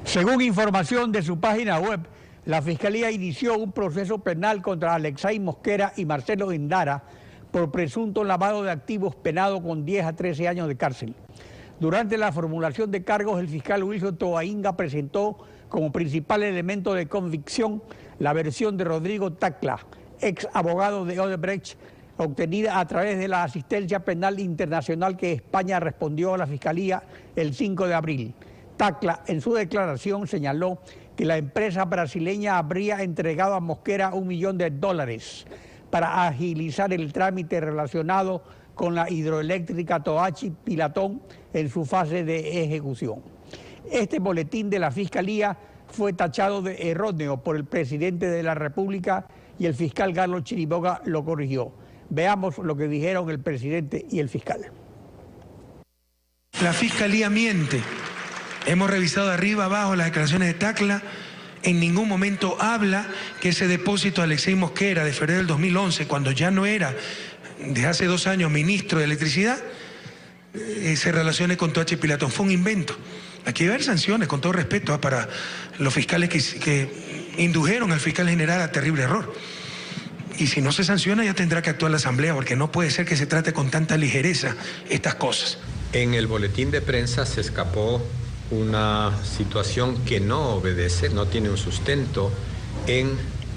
Según información de su página web, la Fiscalía inició un proceso penal contra Alexei Mosquera y Marcelo Endara por presunto lavado de activos penado con 10 a 13 años de cárcel. Durante la formulación de cargos, el fiscal Wilson Toainga presentó como principal elemento de convicción la versión de Rodrigo Tacla, ex abogado de Odebrecht, obtenida a través de la asistencia penal internacional que España respondió a la Fiscalía el 5 de abril. Tacla, en su declaración, señaló que la empresa brasileña habría entregado a Mosquera $1 millón para agilizar el trámite relacionado con la hidroeléctrica Toachi Pilatón en su fase de ejecución. Este boletín de la Fiscalía fue tachado de erróneo por el presidente de la República y el fiscal Carlos Chiriboga lo corrigió. Veamos lo que dijeron el presidente y el fiscal. La Fiscalía miente. Hemos revisado de arriba abajo las declaraciones de Tacla. En ningún momento habla que ese depósito de Alexei Mosquera de febrero del 2011, cuando ya no era, desde hace 2 años, ministro de Electricidad, se relacione con Toachi Pilatón. Fue un invento. Aquí debe haber sanciones, con todo respeto, para los fiscales que indujeron al fiscal general a terrible error. Y si no se sanciona, ya tendrá que actuar la Asamblea, porque no puede ser que se trate con tanta ligereza estas cosas. En el boletín de prensa se escapó una situación que no obedece, no tiene un sustento en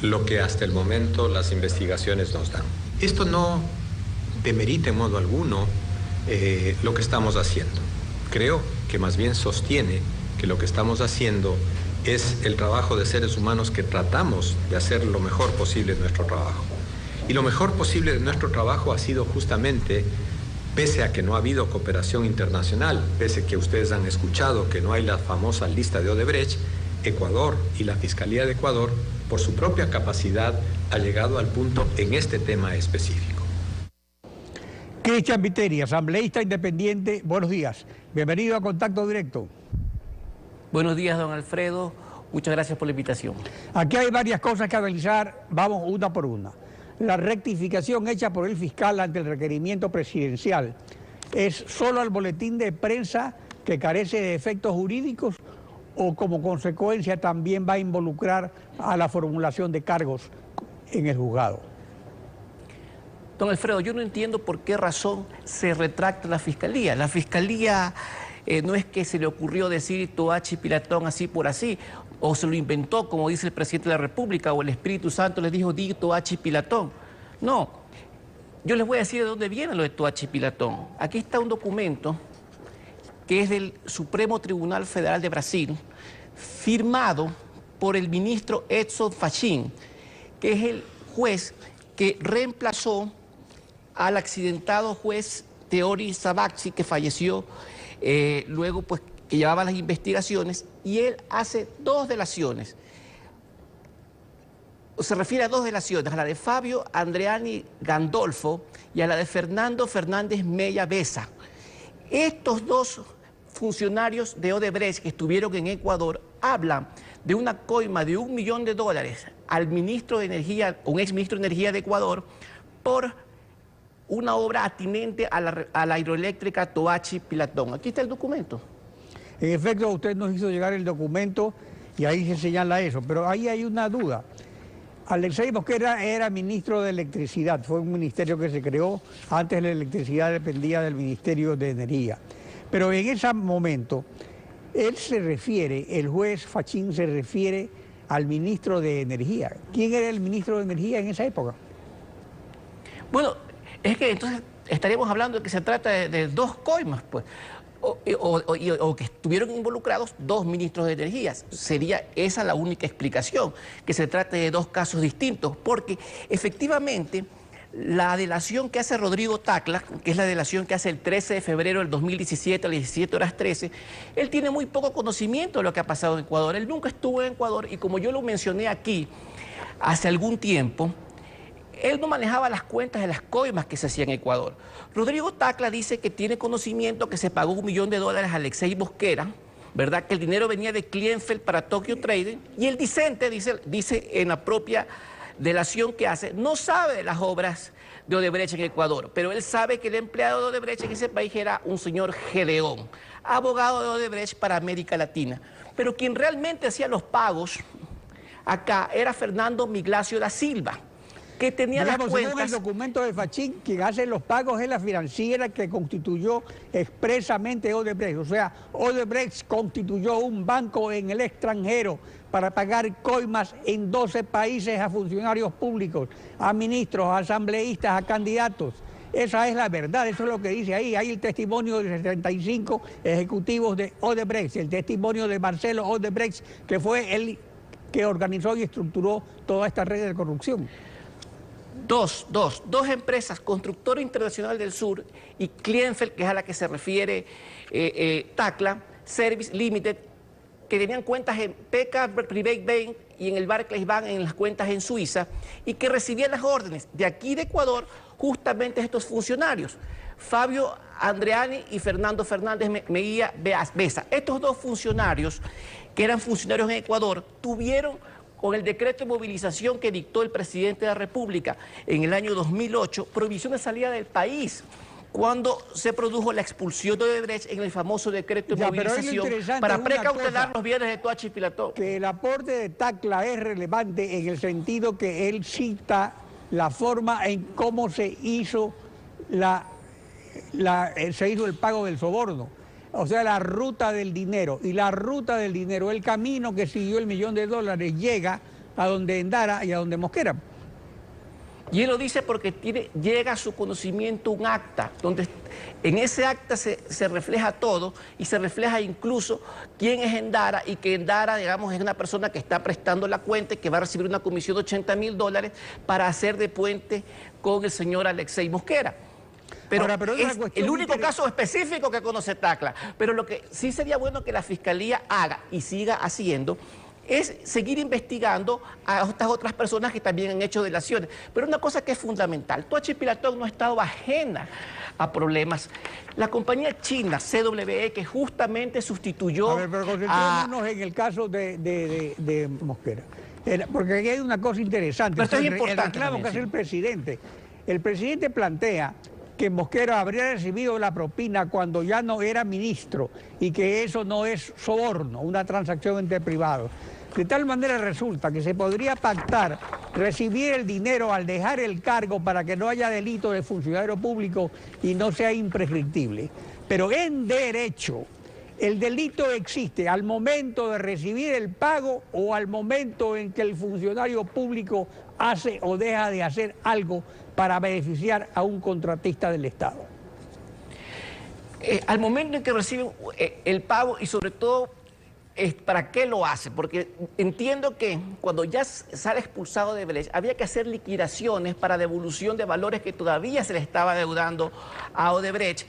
lo que hasta el momento las investigaciones nos dan. Esto no demerita en modo alguno lo que estamos haciendo. Creo que más bien sostiene que lo que estamos haciendo es el trabajo de seres humanos que tratamos de hacer lo mejor posible en nuestro trabajo. Y lo mejor posible de nuestro trabajo ha sido justamente, pese a que no ha habido cooperación internacional, pese a que ustedes han escuchado que no hay la famosa lista de Odebrecht, Ecuador y la Fiscalía de Ecuador, por su propia capacidad, ha llegado al punto en este tema específico. Cristian Viteri, asambleísta independiente, buenos días. Bienvenido a Contacto Directo. Buenos días, don Alfredo. Muchas gracias por la invitación. Aquí hay varias cosas que analizar, vamos una por una. La rectificación hecha por el fiscal ante el requerimiento presidencial, ¿es solo el boletín de prensa que carece de efectos jurídicos o como consecuencia también va a involucrar a la formulación de cargos en el juzgado? Don Alfredo, yo no entiendo por qué razón se retracta la Fiscalía. La Fiscalía no es que se le ocurrió decir Toachi Pilatón así por así, o se lo inventó, como dice el presidente de la República, o el Espíritu Santo les dijo, di Toachi Pilatón. No, yo les voy a decir de dónde viene lo de Toachi Pilatón. Aquí está un documento que es del Supremo Tribunal Federal de Brasil, firmado por el ministro Edson Fachin, que es el juez que reemplazó al accidentado juez Teori Sabaxi, que falleció luego, pues, que llevaba las investigaciones, y él hace 2 delaciones. Se refiere a 2 delaciones, a la de Fabio Andreani Gandolfo y a la de Fernando Fernández Mella Besa. Estos 2 funcionarios de Odebrecht que estuvieron en Ecuador hablan de una coima de $1 millón al ministro de Energía, un exministro de Energía de Ecuador, por una obra atinente a la hidroeléctrica Toachi Pilatón. Aquí está el documento. En efecto, usted nos hizo llegar el documento y ahí se señala eso, pero ahí hay una duda. Alexei Mosquera era ministro de Electricidad, fue un ministerio que se creó, antes la electricidad dependía del Ministerio de Energía. Pero en ese momento, él se refiere, el juez Fachin se refiere al ministro de Energía. ¿Quién era el ministro de Energía en esa época? Bueno, es que entonces estaríamos hablando de que se trata de 2 coimas, pues. O que estuvieron involucrados 2 ministros de Energía. Sería esa la única explicación, que se trate de 2 casos distintos, porque efectivamente la delación que hace Rodrigo Tacla, que es la delación que hace el 13 de febrero del 2017 a las 17:13, él tiene muy poco conocimiento de lo que ha pasado en Ecuador. Él nunca estuvo en Ecuador y, como yo lo mencioné aquí hace algún tiempo, él no manejaba las cuentas de las coimas que se hacían en Ecuador. Rodrigo Tacla dice que tiene conocimiento que se pagó $1 millón a Alexei Mosquera, ¿verdad? Que el dinero venía de Klienfeld para Tokyo Trading, y el discente dice en la propia delación que hace, no sabe de las obras de Odebrecht en Ecuador, pero él sabe que el empleado de Odebrecht en ese país era un señor Gedeón, abogado de Odebrecht para América Latina. Pero quien realmente hacía los pagos acá era Fernando Miglacio da Silva, que tenía las cuentas... Según el documento de Fachín, quien hace los pagos es la financiera que constituyó expresamente Odebrecht. O sea, Odebrecht constituyó un banco en el extranjero para pagar coimas en 12 países a funcionarios públicos, a ministros, a asambleístas, a candidatos. Esa es la verdad, eso es lo que dice ahí. Hay el testimonio de 75 ejecutivos de Odebrecht, el testimonio de Marcelo Odebrecht, que fue el que organizó y estructuró toda esta red de corrupción. Dos empresas, Constructora Internacional del Sur y Klienfeld, que es a la que se refiere Tacla Service Limited, que tenían cuentas en PK Private Bank y en el Barclays Bank, en las cuentas en Suiza, y que recibían las órdenes de aquí de Ecuador justamente estos funcionarios, Fabio Andreani y Fernando Fernández Mejía Besa. Estos dos funcionarios, que eran funcionarios en Ecuador, tuvieron, con el decreto de movilización que dictó el presidente de la República en el año 2008, prohibición de salida del país, cuando se produjo la expulsión de Odebrecht en el famoso decreto de movilización para precautelar los bienes de Toachi Pilatón. Que el aporte de Tacla es relevante en el sentido que él cita la forma en cómo se hizo el pago del soborno. O sea, la ruta del dinero. Y la ruta del dinero, el camino que siguió el $1.000.000, llega a donde Endara y a donde Mosquera. Y él lo dice porque llega a su conocimiento un acta, donde en ese acta se refleja todo y se refleja incluso quién es Endara y que Endara, digamos, es una persona que está prestando la cuenta y que va a recibir una comisión de $80.000 para hacer de puente con el señor Alexei Mosquera. Pero es el único caso específico que conoce Tacla. Pero lo que sí sería bueno que la Fiscalía haga y siga haciendo es seguir investigando a estas otras personas que también han hecho delaciones. Pero una cosa que es fundamental, Toachi Pilatón no ha estado ajena a problemas. La compañía china CWE, que justamente sustituyó a ver, pero concentrémonos en el caso de Mosquera. Porque aquí hay una cosa interesante. Pero esto es importante el reclamo que hace el presidente. El presidente plantea que Mosquera habría recibido la propina cuando ya no era ministro y que eso no es soborno, una transacción entre privados. De tal manera resulta que se podría pactar recibir el dinero al dejar el cargo para que no haya delito de funcionario público y no sea imprescriptible. Pero en derecho, el delito existe al momento de recibir el pago o al momento en que el funcionario público hace o deja de hacer algo para beneficiar a un contratista del Estado. Al momento en que reciben el pago y sobre todo, ¿para qué lo hace? Porque entiendo que cuando ya sale expulsado de Odebrecht, había que hacer liquidaciones para devolución de valores que todavía se le estaba deudando a Odebrecht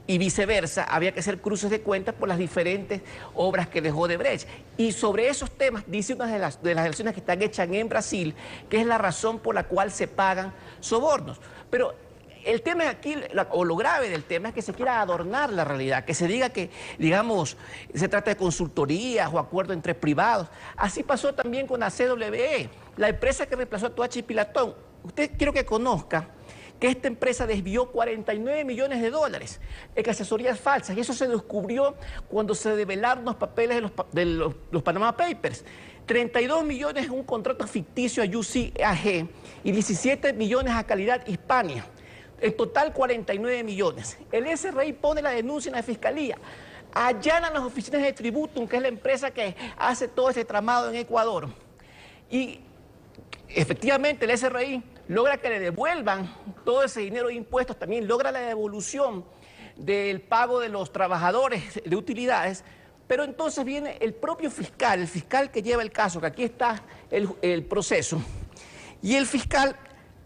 y viceversa, había que hacer cruces de cuentas por las diferentes obras que dejó Odebrecht. Y sobre esos temas, dice una de las elecciones que están hechas en Brasil, que es la razón por la cual se pagan sobornos. Pero el tema aquí, o lo grave del tema, es que se quiera adornar la realidad, que se diga que, digamos, se trata de consultorías o acuerdos entre privados. Así pasó también con la CWE, la empresa que reemplazó a Toachi Pilatón. Usted quiero que conozca que esta empresa desvió $49 millones en asesorías falsas, y eso se descubrió cuando se develaron los papeles de los Panama Papers. 32 millones en un contrato ficticio a UCAG y 17 millones a Calidad Hispania. En total 49 millones. El SRI pone la denuncia en la Fiscalía. Allanan las oficinas de Tributum, que es la empresa que hace todo este tramado en Ecuador. Y efectivamente el SRI logra que le devuelvan todo ese dinero de impuestos, también logra la devolución del pago de los trabajadores de utilidades, pero entonces viene el propio fiscal, el fiscal que lleva el caso, que aquí está el proceso, y el fiscal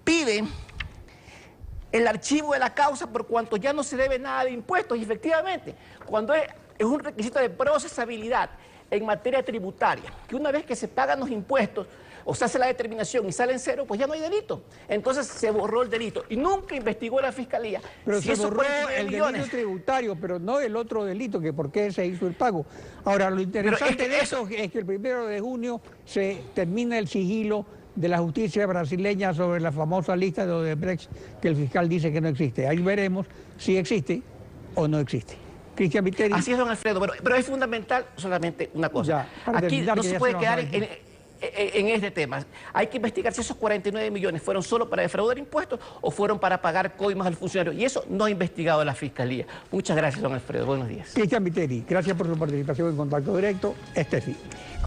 pide el archivo de la causa por cuanto ya no se debe nada de impuestos, y efectivamente, cuando es un requisito de procesabilidad en materia tributaria, que una vez que se pagan los impuestos, o se hace la determinación y sale en cero, pues ya no hay delito. Entonces se borró el delito. Y nunca investigó la Fiscalía. Pero si se borró el delito tributario, pero no el otro delito, que por qué se hizo el pago. Ahora, lo interesante de eso es que el 1 de junio se termina el sigilo de la justicia brasileña sobre la famosa lista de Odebrecht que el fiscal dice que no existe. Ahí veremos si existe o no existe. Cristian Viteri. Así es, don Alfredo, pero es fundamental solamente una cosa. Aquí no se puede quedar en este tema. Hay que investigar si esos 49 millones fueron solo para defraudar impuestos o fueron para pagar coimas al funcionario. Y eso no ha investigado la Fiscalía. Muchas gracias, don Alfredo. Buenos días. Cristian Viteri, gracias por su participación en Contacto Directo. Estefi.